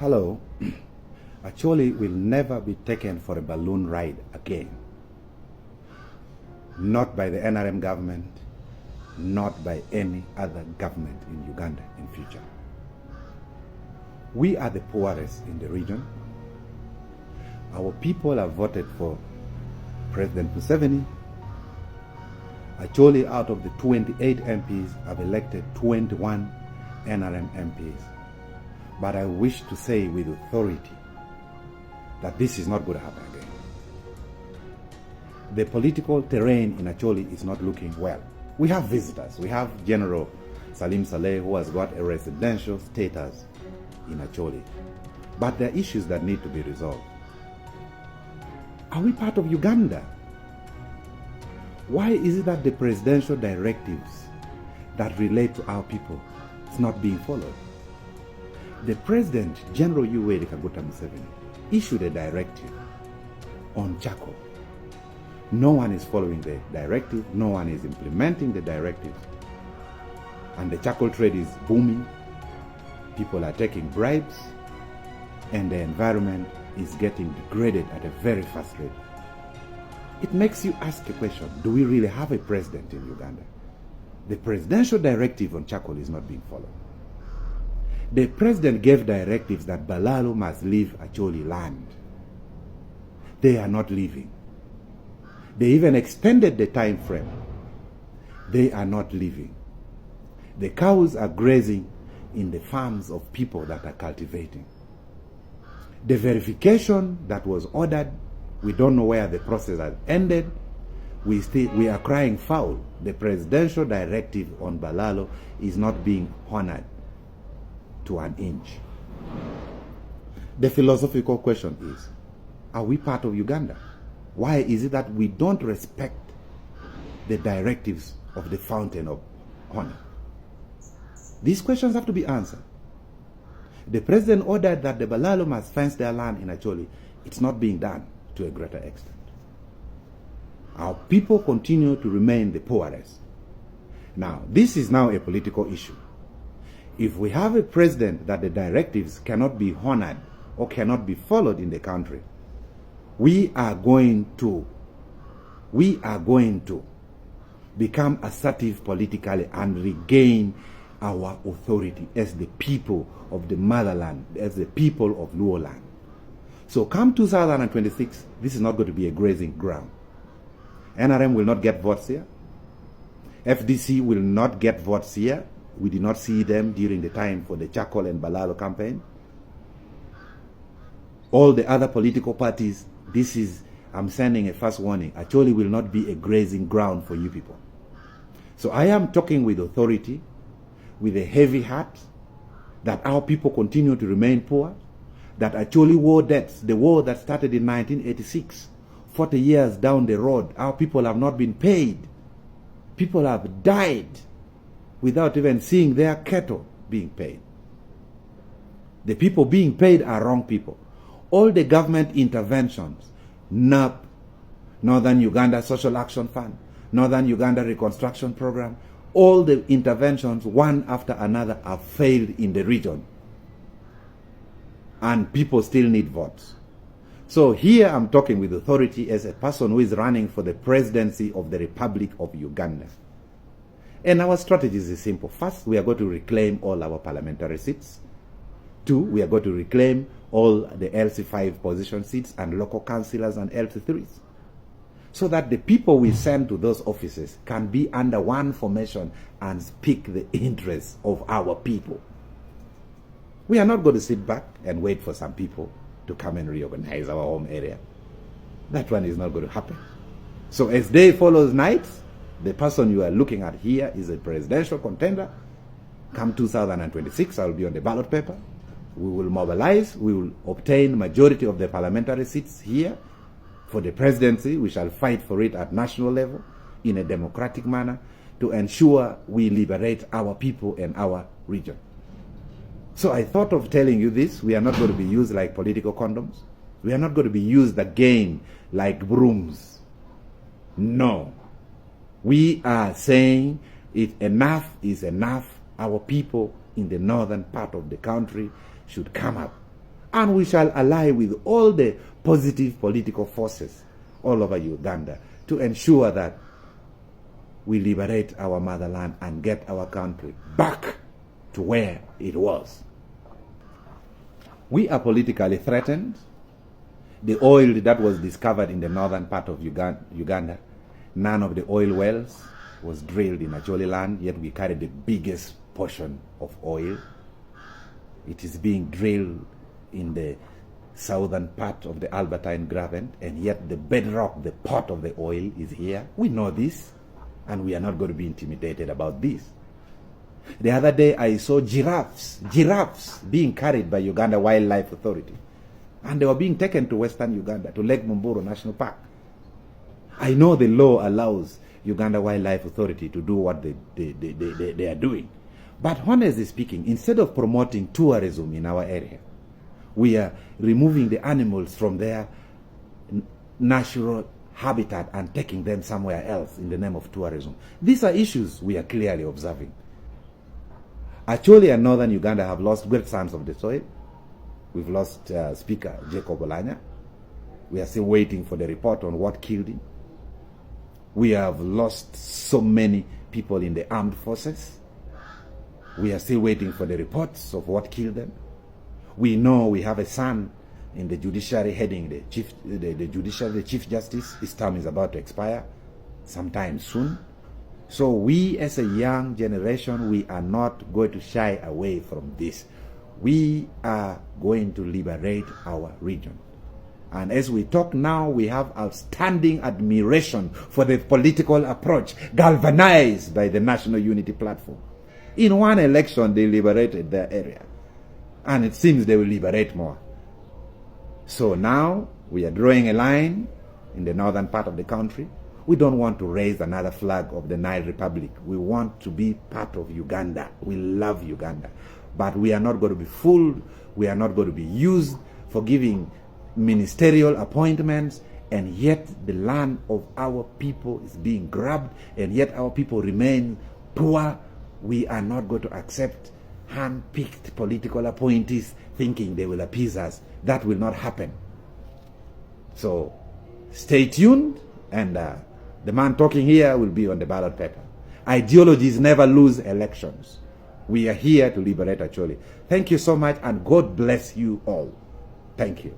Hello. Acholi will never be taken for a balloon ride again. Not by the NRM government, not by any other government in Uganda in future. We are the poorest in the region. Our people have voted for President Museveni. Acholi, out of the 28 MPs, have elected 21 NRM MPs. But I wish to say with authority that this is not going to happen again. The political terrain in Acholi is not looking well. We have visitors. We have General Salim Saleh, who has got a residential status in Acholi. But there are issues that need to be resolved. Are we part of Uganda? Why is it that the presidential directives that relate to our people is not being followed? The President, General Yoweri Kaguta Museveni, issued a directive on charcoal. No one is following the directive. No one is implementing the directive. And the charcoal trade is booming. People are taking bribes. And the environment is getting degraded at a very fast rate. It makes you ask a question. Do we really have a president in Uganda? The presidential directive on charcoal is not being followed. The president gave directives that Balalo must leave Acholi land. They are not leaving. They even extended the time frame. They are not leaving. The cows are grazing in the farms of people that are cultivating. The verification that was ordered, we don't know where the process has ended. We are crying foul. The presidential directive on Balalo is not being honored to an inch. The philosophical question is, are we part of Uganda? Why is it that we don't respect the directives of the Fountain of Honor? These questions have to be answered. The president ordered that the Balalo must fence their land in Acholi. It's not being done to a greater extent. Our people continue to remain the poorest. Now, this is now a political issue. If we have a president that the directives cannot be honored or cannot be followed in the country, we are going to become assertive politically and regain our authority as the people of the motherland, as the people of Luo land. So come 2026, this is not going to be a grazing ground. NRM will not get votes here. FDC will not get votes here. We did not see them during the time for the charcoal and Balalo campaign. All the other political parties, I'm sending a first warning. Acholi will not be a grazing ground for you people. So I am talking with authority, with a heavy heart, that our people continue to remain poor, that Acholi war debts, the war that started in 1986, 40 years down the road, our people have not been paid. People have died without even seeing their cattle being paid. The people being paid are wrong people. All the government interventions, NUP, Northern Uganda Social Action Fund, Northern Uganda Reconstruction Program, all the interventions, one after another, have failed in the region. And people still need votes. So here I'm talking with authority as a person who is running for the presidency of the Republic of Uganda. And our strategy is simple. First, we are going to reclaim all our parliamentary seats. 2, we are going to reclaim all the LC5 position seats and local councillors and LC3s. So that the people we send to those offices can be under one formation and speak the interests of our people. We are not going to sit back and wait for some people to come and reorganize our home area. That one is not going to happen. So as day follows night, the person you are looking at here is a presidential contender. Come 2026, I will be on the ballot paper. We will mobilize. We will obtain majority of the parliamentary seats here for the presidency. We shall fight for it at national level in a democratic manner to ensure we liberate our people and our region. So I thought of telling you this. We are not going to be used like political condoms. We are not going to be used again like brooms. No. We are saying enough is enough. Our people in the northern part of the country should come up And we shall ally with all the positive political forces all over Uganda to ensure that we liberate our motherland and get our country back to where it was. We are politically threatened. The oil that was discovered in the northern part of Uganda, none of the oil wells was drilled in Acholi land, yet we carry the biggest portion of oil. It is being drilled in the southern part of the Albertine Graben, and yet the bedrock, the pot of the oil is here. We know this, and we are not going to be intimidated about this. The other day I saw giraffes being carried by Uganda Wildlife Authority, and they were being taken to Western Uganda, to Lake Mumburu National Park. I know the law allows Uganda Wildlife Authority to do what they are doing. But honestly speaking, instead of promoting tourism in our area, we are removing the animals from their natural habitat and taking them somewhere else in the name of tourism. These are issues we are clearly observing. Acholi and northern Uganda have lost great sons of the soil. We've lost Speaker Jacob Olanya. We are still waiting for the report on what killed him. We have lost so many people in the armed forces. We are still waiting for the reports of what killed them. We know we have a son in the judiciary heading the Chief Justice. His term is about to expire sometime soon. So we as a young generation, we are not going to shy away from this. We are going to liberate our region. And as we talk now, we have outstanding admiration for the political approach galvanized by the National Unity Platform. In one election, they liberated their area. And it seems they will liberate more. So now, we are drawing a line in the northern part of the country. We don't want to raise another flag of the Nile Republic. We want to be part of Uganda. We love Uganda. But we are not going to be fooled. We are not going to be used for giving ministerial appointments, and yet the land of our people is being grabbed, and yet our people remain poor. We are not going to accept hand-picked political appointees thinking they will appease us. That will not happen. So stay tuned, and the man talking here will be on the ballot paper. Ideologies never lose elections. We are here to liberate Acholi. Thank you so much, and God bless you all. Thank you.